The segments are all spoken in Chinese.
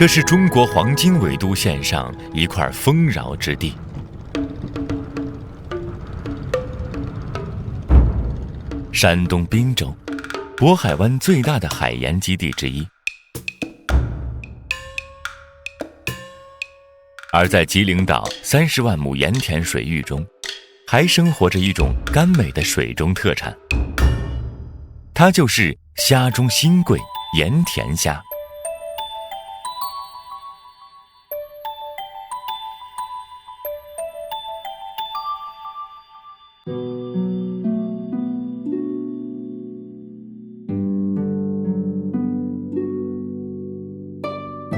这是中国黄金纬度线上一块丰饶之地。山东滨州，渤海湾最大的海盐基地之一。而在吉林岛30万亩盐田水域中，还生活着一种甘美的水中特产，它就是虾中新贵盐田虾。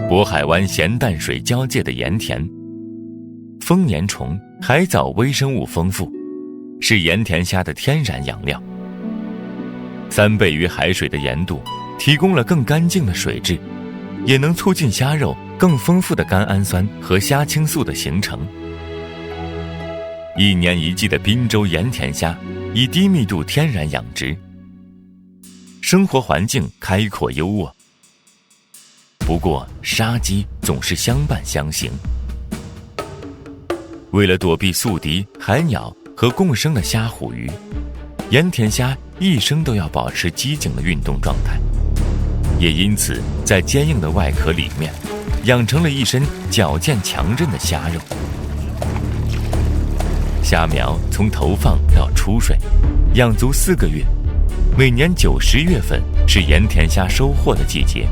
渤海湾咸淡水交界的盐田，丰年虫、海藻微生物丰富，是盐田虾的天然养料。3倍于海水的盐度提供了更干净的水质，也能促进虾肉更丰富的甘氨酸和虾青素的形成。1年1季的滨州盐田虾以低密度天然养殖，生活环境开阔优渥。不过杀机总是相伴相行，为了躲避宿敌、海鸟和共生的虾虎鱼，盐田虾一生都要保持机警的运动状态，也因此在坚硬的外壳里面养成了一身矫健强韧的虾肉。虾苗从投放到出水，养足4个月，每年9、10月份是盐田虾收获的季节。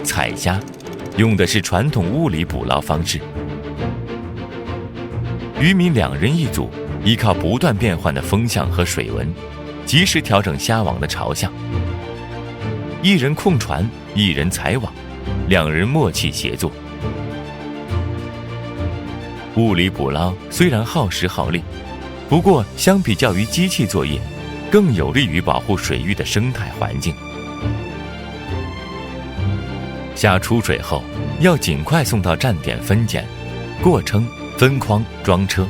采虾用的是传统物理捕捞方式，渔民2人一组，依靠不断变换的风向和水温，及时调整虾网的朝向。1人控船，1人采网，2人默契协作。物理捕捞虽然耗时耗力，不过相比较于机器作业，更有利于保护水域的生态环境。虾出水后要尽快送到站点分拣，过称、分筐、装车。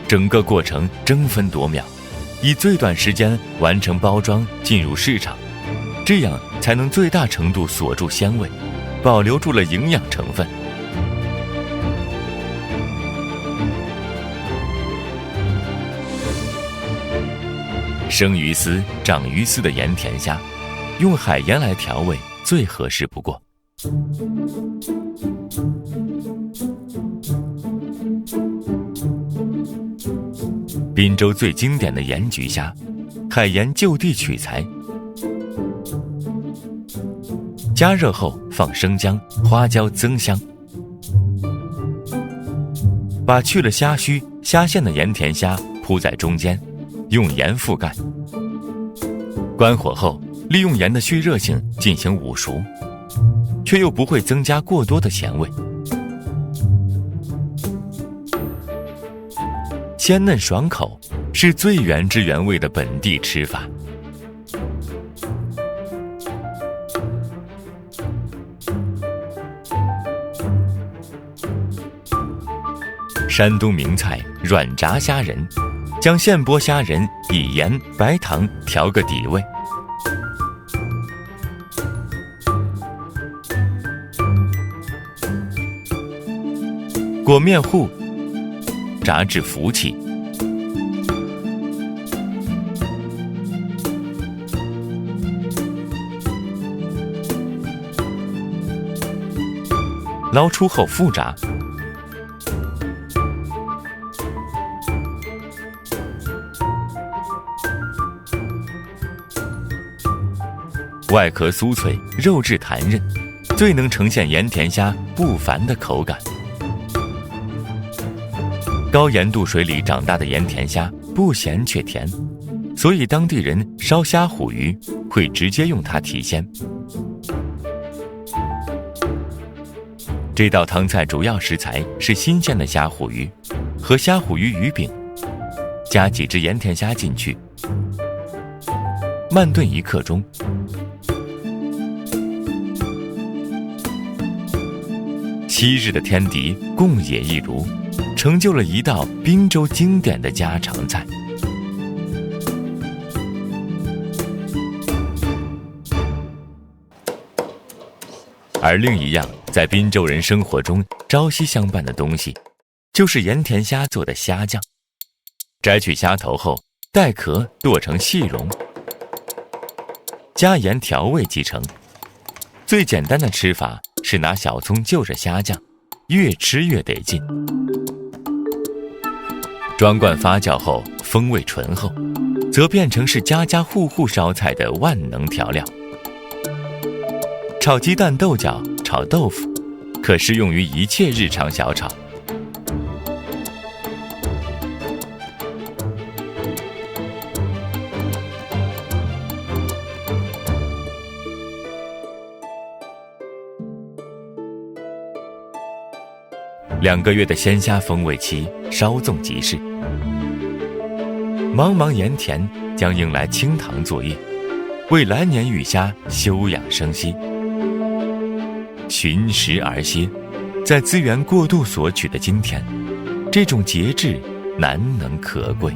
整个过程争分夺秒，以最短时间完成包装进入市场，这样才能最大程度锁住鲜味，保留住了营养成分。生鱼丝、长鱼丝的盐田虾，用海盐来调味最合适不过。滨州最经典的盐焗虾，海盐就地取材，加热后放生姜、花椒增香，把去了虾须、虾线的盐田虾铺在中间，用盐覆盖，关火后利用盐的蓄热性进行捂熟，却又不会增加过多的咸味，鲜嫩爽口，是最原汁原味的本地吃法。山东名菜软炸虾仁，将现剥虾仁以盐、白糖调个底味，裹面糊，炸至浮起，捞出后复炸，外壳酥脆，肉质弹韧，最能呈现盐田虾不凡的口感。高盐度水里长大的盐田虾不咸却甜，所以当地人烧虾虎鱼会直接用它提鲜。这道汤菜主要食材是新鲜的虾虎鱼和虾虎鱼鱼饼，加几只盐田虾进去，慢炖1刻钟。7日的天敌共冶一炉，成就了一道滨州经典的家常菜。而另一样在滨州人生活中朝夕相伴的东西，就是盐田虾做的虾酱。摘取虾头后，带壳剁成细蓉，加盐调味即成。最简单的吃法是拿小葱就着虾酱，越吃越得劲。装罐发酵后，风味醇厚，则变成是家家户户烧菜的万能调料。炒鸡蛋、豆角、炒豆腐，可适用于一切日常小炒。2个月的鲜虾风味期稍纵即逝，茫茫盐田将迎来清塘作业，为来年鱼虾休养生息。寻食而歇，在资源过度索取的今天，这种节制难能可贵。